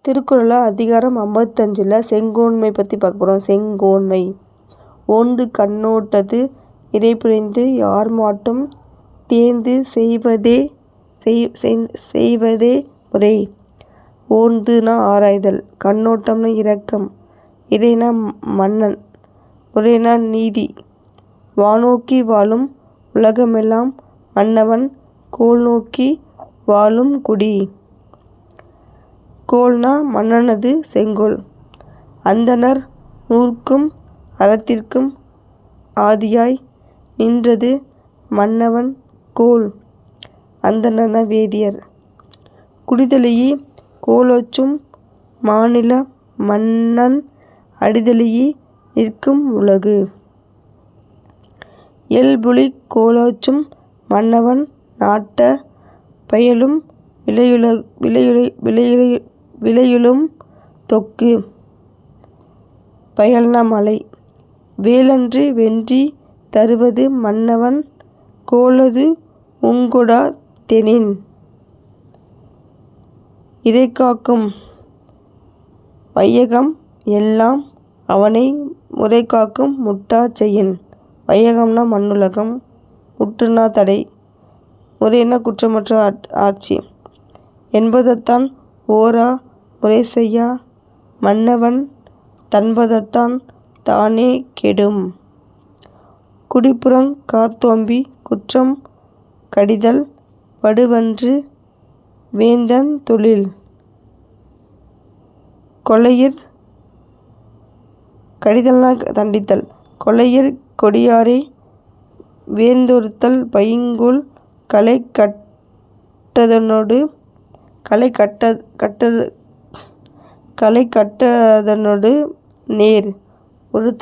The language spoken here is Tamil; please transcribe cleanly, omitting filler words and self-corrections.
திருக்குறள் அதிகாரம் 55 செங்கோன்மை பற்றி பார்க்க போகிறோம். செங்கோன்மை ஓந்து கண்ணோட்டத்து இறைபுரிந்து யார்மாட்டும் தேர்ந்து செய்வதே முறை. ஓந்துனா ஆராய்தல், கண்ணோட்டம்னா இரக்கம், இறைனா மன்னன், முறைனா நீதி. வானோக்கி வாழும் உலகமெல்லாம் மன்னவன் கோல் நோக்கி வாழும் குடி. கோல்னா மன்னனது செங்கோல். அந்தணர் நூற்கும் அறத்திற்கும் ஆதியாய் நின்றது மன்னவன் கோல். அந்தணர்னா வேதியர். குடிதழீஇ கோலோச்சும் மாநில மன்னன் அடிதழீஇ நிற்கும் உலகு. இயல்பொழிக் கோலோச்சும் மன்னவன் நாட்ட பயிலும் விளையுளும் தொக்கு. பயல்னா மழை. வேலன்று வென்றி தருவது மன்னவன் கோலது உங்கொடா தெனின். இறைகாக்கும் வையகம் எல்லாம் அவனை முறைகாக்கும் முட்டாச் செயின். வையகம்னா மண்ணுலகம், முட்டுனா தடை, முறைனா குற்றமற்ற ஆட்சி. என்பதத்தான் ஓரா முறைசெய்யா மன்னவன் தன்பதத்தான் தானே கெடும். குடிப்புறங் காத்தோம்பி குற்றம் கடிதல் வடுவன்று வேந்தன் தொழில். கொலையிற் கடிதல்னா தண்டித்தல். கொலையிற் கொடியாரை வேந்தொறுத்தல் பைங்கூழ் களை கட்டதனொடு நேர். ஒரு